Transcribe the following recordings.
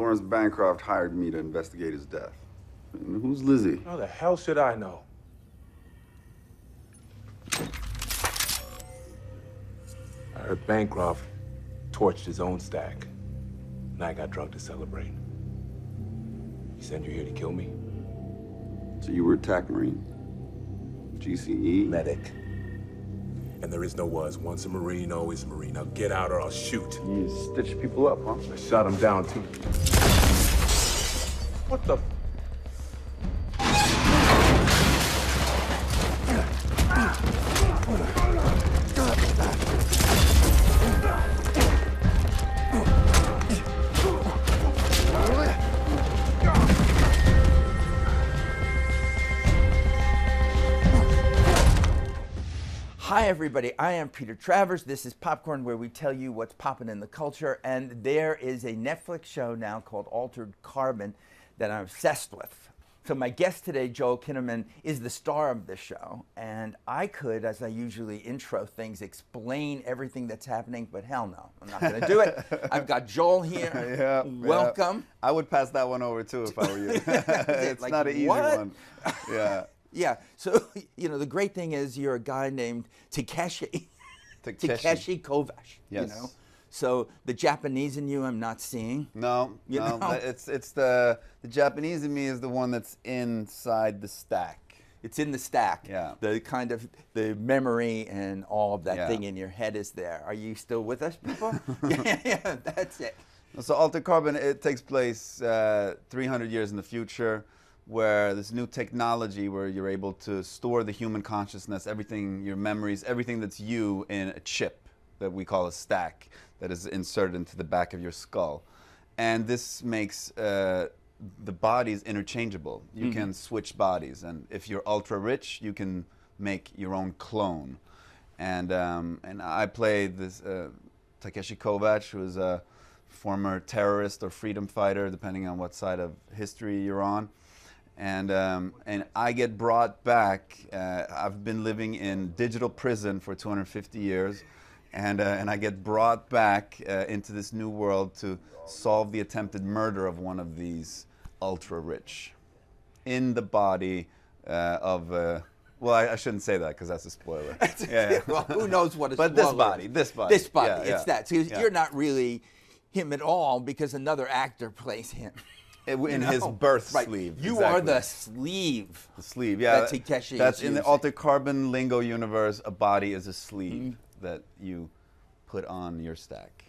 Lawrence Bancroft hired me to investigate his death. And who's Lizzie? How the hell should I know? I heard Bancroft torched his own stack, and I got drunk to celebrate. He sent you here to kill me? So you were attack Marine? GCE? Medic. And there is no was. Once a Marine, always a Marine. Now get out or I'll shoot. You stitch people up, huh? I shot him down, too. What the? Hi everybody, I am Peter Travers. This is Popcorn, where we tell you what's popping in the culture, and there is a Netflix show now called Altered Carbon that I'm obsessed with. So my guest today, Joel Kinnaman, is the star of this show, and I could, as I usually intro things, explain everything that's happening, but hell no, I'm not going to do it. I've got Joel here. Yeah, welcome. Yeah. I would pass that one over too if I were you. It's like, not an easy one. Yeah. Yeah, so, you know, the great thing is you're a guy named Takeshi Kovacs, yes. You know? So the Japanese in you I'm not seeing. No, it's the Japanese in me is the one that's inside the stack. It's in the stack. Yeah. The kind of, the memory and all of that thing in your head is there. Are you still with us, people? yeah, that's it. So Altered Carbon, it takes place 300 years in the future, where this new technology where you're able to store the human consciousness, everything, your memories, everything that's you in a chip that we call a stack that is inserted into the back of your skull. And this makes the bodies interchangeable. You can switch bodies, and if you're ultra rich, you can make your own clone. And I played this Takeshi Kovacs, who is a former terrorist or freedom fighter, depending on what side of history you're on. And I get brought back. I've been living in digital prison for 250 years, and I get brought back into this new world to solve the attempted murder of one of these ultra-rich in the body of. Well, I shouldn't say that because that's a spoiler. Yeah. Well, who knows what a spoiler But is. this body. It's that. So you're not really him at all because another actor plays him. In his birth sleeve. You are the sleeve. The sleeve, yeah. That Takeshi That's is in the using. Altered Carbon lingo universe. A body is a sleeve that you put on your stack.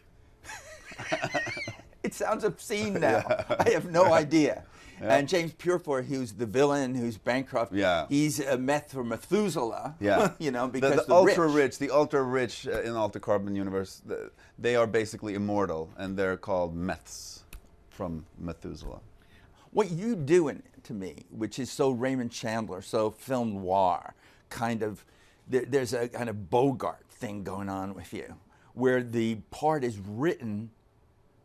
It sounds obscene now. I have no idea. Yeah. And James Purefoy, who's the villain, who's Bancroft, he's a meth for Methuselah. Yeah. You know, because the ultra rich, the ultra rich in the Altered Carbon universe, they are basically immortal, and they're called meths from Methuselah. What you do to me, which is so Raymond Chandler, so film noir, kind of, there's a kind of Bogart thing going on with you, where the part is written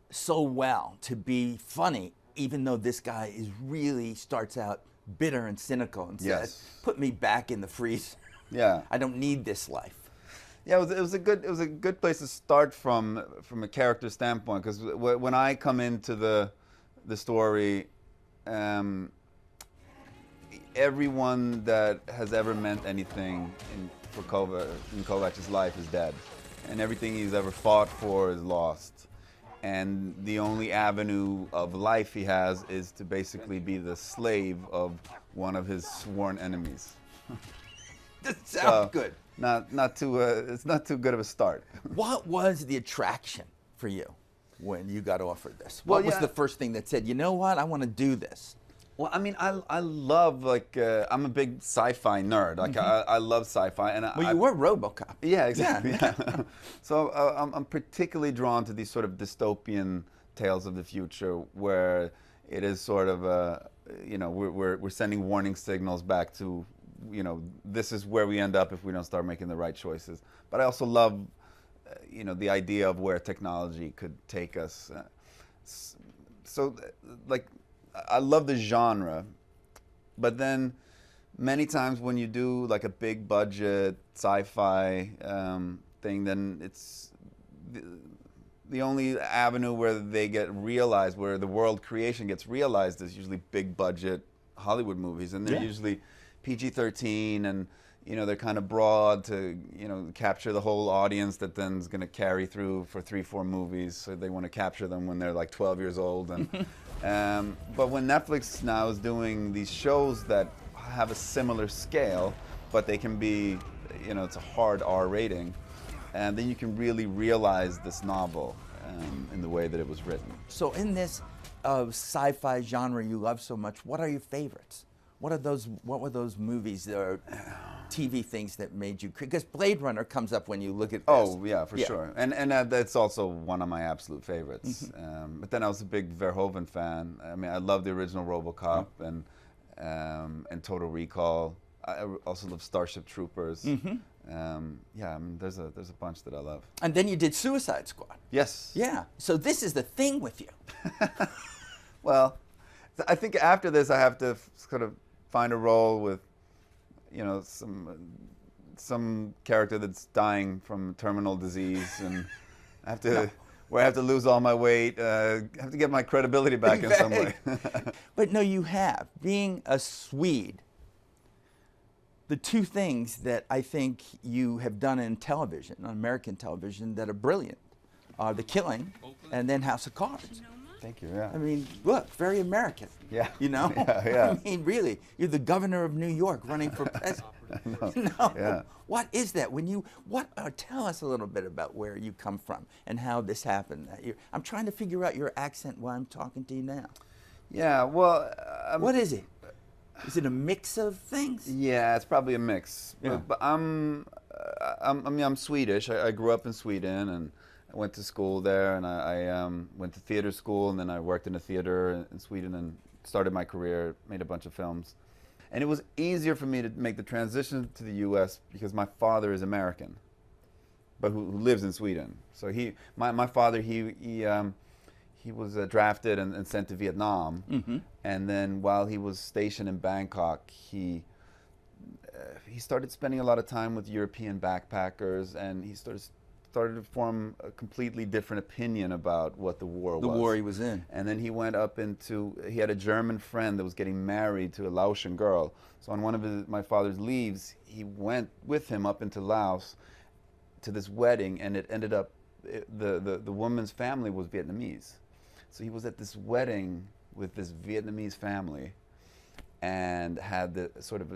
so well to be funny, even though this guy is really starts out bitter and cynical and says, "Put me back in the freezer. Yeah, I don't need this life." Yeah, it was a good place to start from a character standpoint, because when I come into the story. Everyone that has ever meant anything in Kovacs' life is dead, and everything he's ever fought for is lost, and the only avenue of life he has is to basically be the slave of one of his sworn enemies. That sounds good. It's not too good of a start. What was the attraction for you when you got offered this? What was the first thing that said, you know what, I want to do this? Well, I mean, I love, like, I'm a big sci-fi nerd. Like, I love sci-fi. And you were RoboCop. Yeah, exactly. Yeah. So I'm particularly drawn to these sort of dystopian tales of the future where it is sort of, you know, we're sending warning signals back to, you know, this is where we end up if we don't start making the right choices. But I also love, you know, the idea of where technology could take us. So, like, I love the genre, but then many times when you do like a big budget sci-fi thing, then the only avenue where they get realized, where the world creation gets realized, is usually big budget Hollywood movies, and they're usually PG-13, and they're kind of broad to capture the whole audience that then is going to carry through for 3-4 movies. So they want to capture them when they're like 12 years old, and but when Netflix now is doing these shows that have a similar scale, but they can be, it's a hard R rating, and then you can really realize this novel in the way that it was written. So in this sci-fi genre you love so much, what are your favorites? What were those movies or TV things that made you? Because Blade Runner comes up when you look at this. Oh yeah, for sure, and that's also one of my absolute favorites. But then I was a big Verhoeven fan. I mean, I love the original RoboCop and Total Recall. I also love Starship Troopers. Yeah, I mean, there's a bunch that I love. And then you did Suicide Squad. Yes. Yeah. So this is the thing with you. Well, I think after this I have to sort of find a role with, some character that's dying from terminal disease, and I have to. Where I have to lose all my weight, I have to get my credibility back in some way. But no, you have. Being a Swede, the two things that I think you have done in television, on American television, that are brilliant are The Killing and then House of Cards. Thank you, yeah. I mean, look, very American. Yeah. Yeah. I mean, really, you're the governor of New York running for president. No. Yeah. What is that? Tell us a little bit about where you come from and how this happened. I'm trying to figure out your accent while I'm talking to you now. Yeah, well... what is it? Is it a mix of things? Yeah, it's probably a mix. Yeah. But I'm Swedish. I grew up in Sweden, and I went to school there, and I went to theater school, and then I worked in a theater in Sweden and started my career, made a bunch of films. And it was easier for me to make the transition to the U.S. because my father is American, but who lives in Sweden. So my father, he was drafted and sent to Vietnam, and then while he was stationed in Bangkok, he started spending a lot of time with European backpackers, and he started to form a completely different opinion about what the war was. The war he was in. And then he went up he had a German friend that was getting married to a Laotian girl. So on one of my father's leaves, he went with him up into Laos to this wedding, and it ended up, the woman's family was Vietnamese. So he was at this wedding with this Vietnamese family, and had the sort of,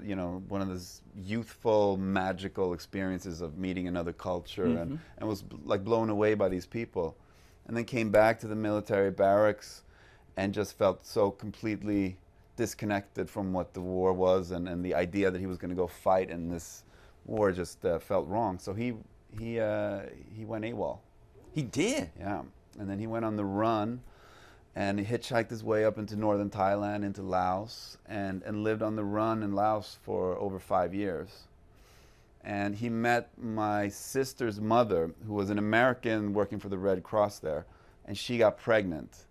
one of those youthful, magical experiences of meeting another culture, and was like blown away by these people. And then came back to the military barracks and just felt so completely disconnected from what the war was, and the idea that he was going to go fight in this war just felt wrong. So he went AWOL. He did? Yeah. And then he went on the run, and he hitchhiked his way up into northern Thailand, into Laos, and lived on the run in Laos for over 5 years. And he met my sister's mother, who was an American working for the Red Cross there, and she got pregnant.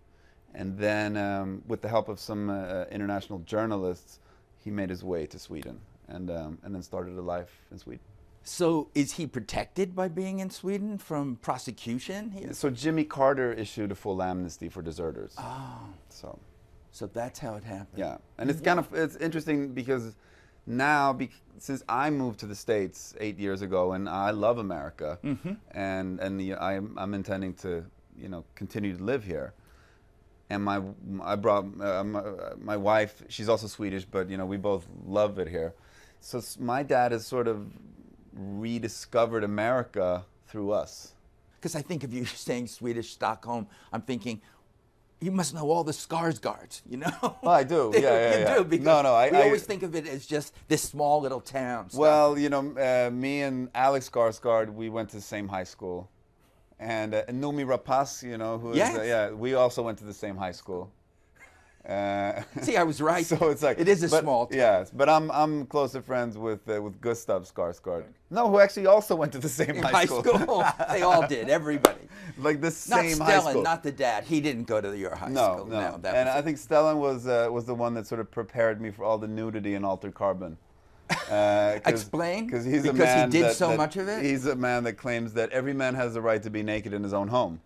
And then, with the help of some international journalists, he made his way to Sweden, and then started a life in Sweden. So is he protected by being in Sweden from prosecution? So Jimmy Carter issued a full amnesty for deserters. Oh. So that's how it happened. Yeah, and it's interesting because now, since I moved to the States 8 years ago, and I love America, and I'm intending to continue to live here. And I brought my wife. She's also Swedish, but we both love it here. So my dad has sort of rediscovered America through us. Because I think of you saying Swedish Stockholm, I'm thinking, you must know all the Skarsgårds, Oh, I do. Yeah. You do, because we always think of it as just this small little town. Well, me and Alex Skarsgård, we went to the same high school. And Noomi Rapace, who is, we also went to the same high school. See, I was right. So it's like it is a small town. Yes, but I'm closer friends with Gustav Skarsgård. No, who actually also went to the same high school. They all did. Everybody. Like the same high school. Not Stellan, not the dad. He didn't go to your high school. No. And I think Stellan was the one that sort of prepared me for all the nudity in Altered Carbon. Explain? Because he did so much of it? He's a man that claims that every man has the right to be naked in his own home.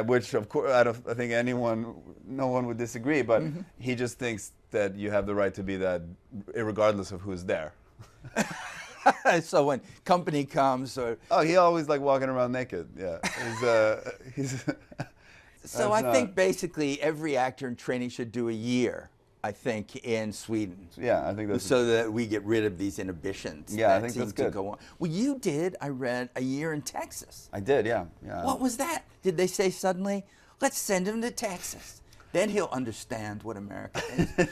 which of course I think no one would disagree, but he just thinks that you have the right to be that regardless of who's there. So when company comes or... Oh, he always like walking around naked, yeah. He's So I think basically every actor in training should do a year, I think, in Sweden. Yeah, I think that's... So that we get rid of these inhibitions. Yeah, I that think that's seem to good. go on. Well, you did, I read, a year in Texas. I did, yeah. What was that? Did they say suddenly, let's send him to Texas? Then he'll understand what America is.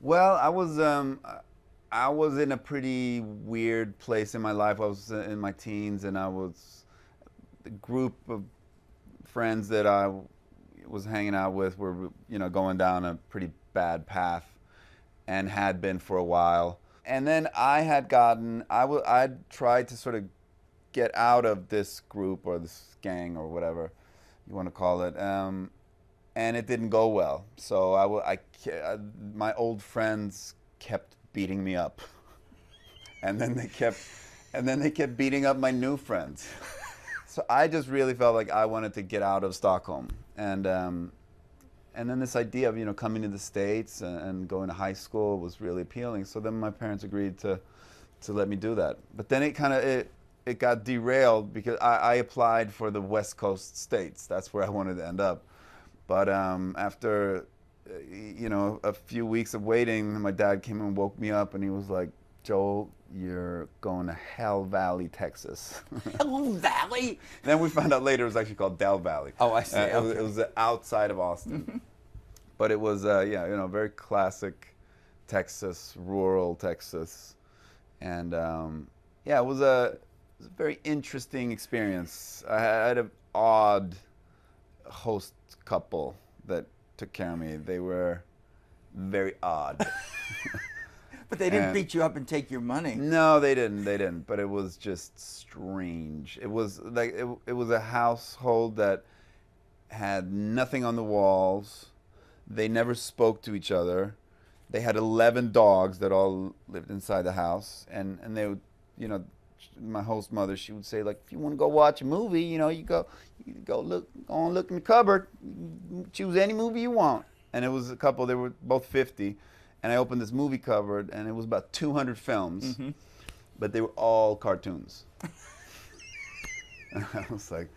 Well, I was in a pretty weird place in my life. I was in my teens, and I was a group of friends that I was hanging out with were, going down a pretty bad path, and had been for a while. And then I'd tried to sort of get out of this group or this gang or whatever you want to call it, and it didn't go well. So my old friends kept beating me up, and then they kept beating up my new friends. So I just really felt like I wanted to get out of Stockholm, and then this idea of coming to the States and going to high school was really appealing. So then my parents agreed to let me do that. But then it got derailed because I applied for the West Coast states. That's where I wanted to end up. But after a few weeks of waiting, my dad came and woke me up, and he was like, "Joel, you're going to Hell Valley, Texas." Hell Valley? Then we found out later it was actually called Del Valley. Oh, I see. It was outside of Austin. But it was, very classic Texas, rural Texas. And it was a very interesting experience. I had an odd host couple that took care of me. They were very odd. But they didn't beat you up and take your money. No, they didn't. But it was just strange. It was like it was a household that had nothing on the walls. They never spoke to each other. They had 11 dogs that all lived inside the house, and they would, my host mother, she would say, like, if you want to go watch a movie, you go look in the cupboard, choose any movie you want. And it was a couple. They were both 50. And I opened this movie cupboard, and it was about 200 films, but they were all cartoons. And I was like,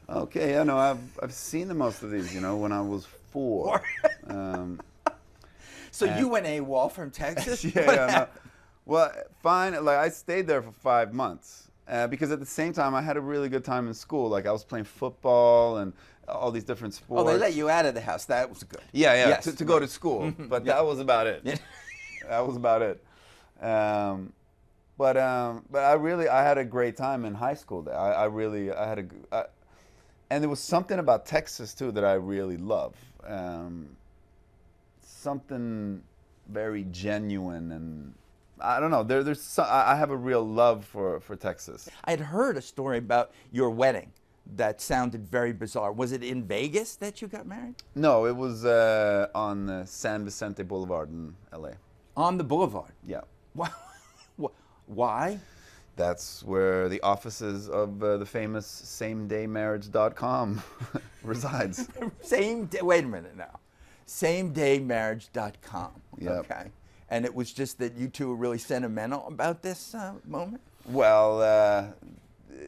okay, I've seen the most of these, when I was 4. So you went AWOL from Texas? No. Well, fine. Like, I stayed there for 5 months because at the same time I had a really good time in school. Like, I was playing football and all these different sports. Oh, they let you out of the house. That was good. Yeah, Yes. to go to school. But that was about it. That was about it. But I had a great time in high school there. And there was something about Texas too that I really love. Something very genuine, and I don't know. I have a real love for Texas. I had heard a story about your wedding that sounded very bizarre. Was it in Vegas that you got married? No, it was on San Vicente Boulevard in LA. On the boulevard? Yeah. Why? That's where the offices of the famous samedaymarriage.com resides. Wait a minute now. Samedaymarriage.com. Yep. Okay. And it was just that you two were really sentimental about this moment? Well,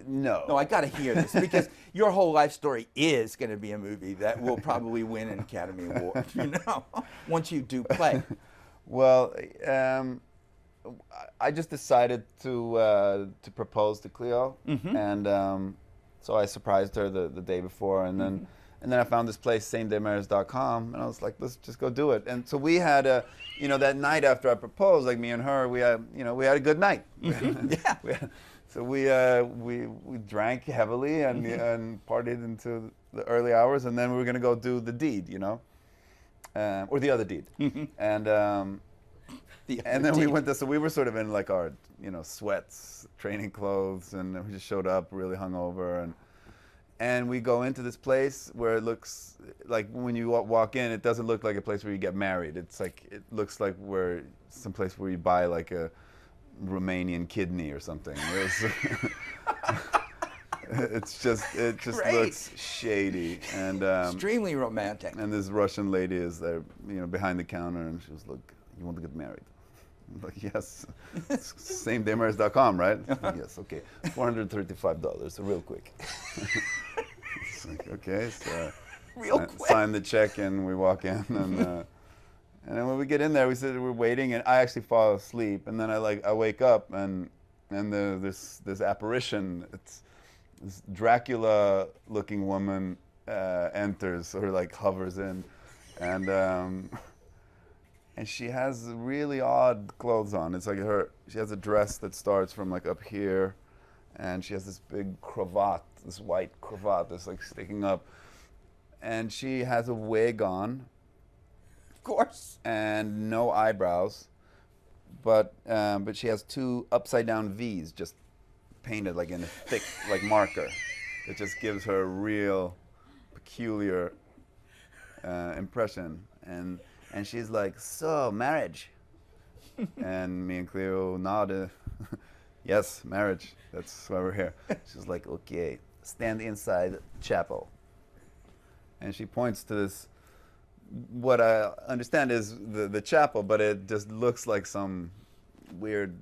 no. No, I got to hear this because your whole life story is going to be a movie that will probably win an Academy Award, once you do play. Well, I just decided to propose to Cleo, and so I surprised her the day before, and then I found this place, samedaymarriage.com, and I was like, let's just go do it. And so we had that night after I proposed, like me and her, we had a good night. Yeah. So we drank heavily and partied into the early hours, and then we were gonna go do the deed, or the other deed, and then we went there. So we were sort of in like our sweats, training clothes, and we just showed up really hungover, and we go into this place where it looks like when you walk in, it doesn't look like a place where you get married. It's like it looks like some place where you buy like a Romanian kidney or something. it just Great. looks shady, and Extremely romantic. and this Russian lady is there, behind the counter, and she was like, "You want to get married?" I'm like, "Yes." SameDayMarriage.com, right? Yes. Okay. $435, so real quick. It's like, okay, so Real quick. sign the check, and we walk in, and then when we get in there, we're waiting, and I actually fall asleep, and then I wake up, and this apparition, it's this Dracula-looking woman enters, or like hovers in, and she has really odd clothes on. It's like she has a dress that starts from like up here, and she has this big cravat, this white cravat that's like sticking up, and she has a wig on. Of course. And no eyebrows, but she has 2 upside down V's just painted like in a thick like marker. It just gives her a real peculiar impression. And she's like, "So, marriage?" And me and Cleo nodded. "Yes, marriage. That's why we're here." She's like, "Okay, stand inside chapel." And she points to this, what I understand is the chapel, but it just looks like some weird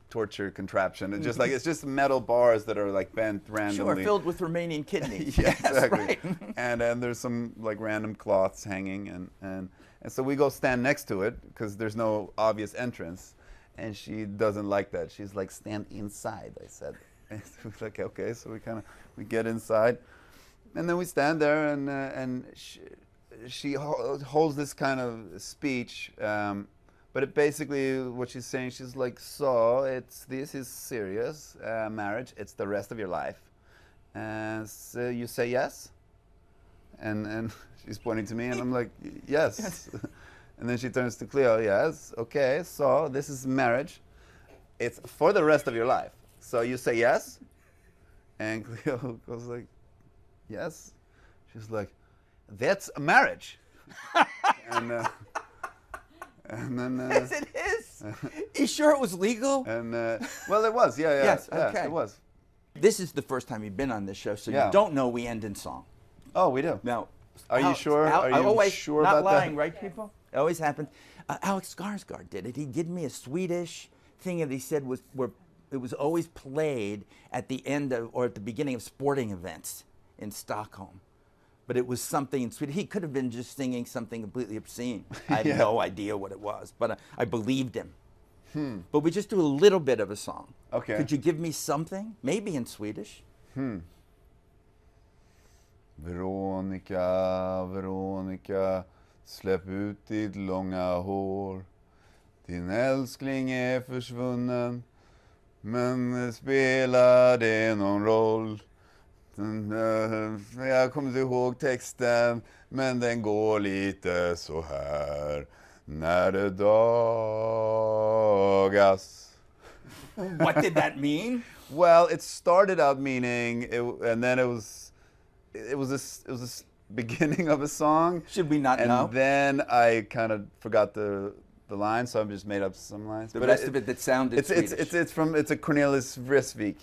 torture contraption. It's just like, it's just metal bars that are like bent randomly. Sure, filled with Romanian kidneys. Yeah, Yes, exactly. right. And there's some like random cloths hanging, and so we go stand next to it because there's no obvious entrance, and she doesn't like that. She's like, "Stand inside," I said. And so we're like, okay, so we get inside, and then we stand there, and she holds this kind of speech, but it basically what she's saying, she's like, "So this is serious, marriage. It's the rest of your life, and so you say yes?" And she's pointing to me, and I'm like, "Yes." And then she turns to Cleo. "Yes, okay. So this is marriage. It's for the rest of your life. So you say yes?" And Cleo goes like, "Yes." She's like, "That's a marriage." and then Yes, it is. You sure it was legal? and well, it was. Yeah, Yes, yeah, okay. it was. This is the first time you've been on this show, so Yeah. you don't know we end in song. Oh, we do. Now, Are you sure? Are you always, sure not about that? lying, right, people? It always happens. Alex Skarsgård did it. He did me a Swedish thing that he said it was always played at the end of, or at the beginning of sporting events in Stockholm. But it was something in Swedish. He could have been just singing something completely obscene. I have Yeah. no idea what it was, but I believed him. But we just do a little bit of a song. Okay. Could you give me something? Maybe in Swedish. Veronica, Veronica, släpp ut ditt långa hår. Din älskling är försvunnen, men spelar det någon roll? Jag kommer inte ihåg texten, men den går lite så här. När det dagas. What did that mean? Well, it started out meaning, and then it was this beginning of a song. Should we not and know? then I kind of forgot the line, so I've just made up some lines. The rest of it that sounded Swedish. It's a Cornelis Vreeswijk.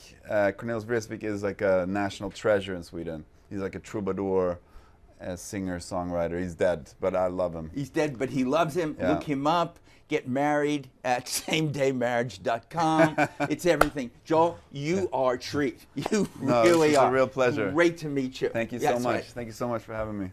Cornelis Vreeswijk is like a national treasure in Sweden. He's like a troubadour, a singer, songwriter. He's dead, but I love him. He's dead, but he loves him. Yeah. Look him up. Get married at SameDayMarriage.com. It's everything. Joel, you are a treat. You No, really it's are. a real pleasure. Great to meet you. Thank you so Yes, much. right. Thank you so much for having me.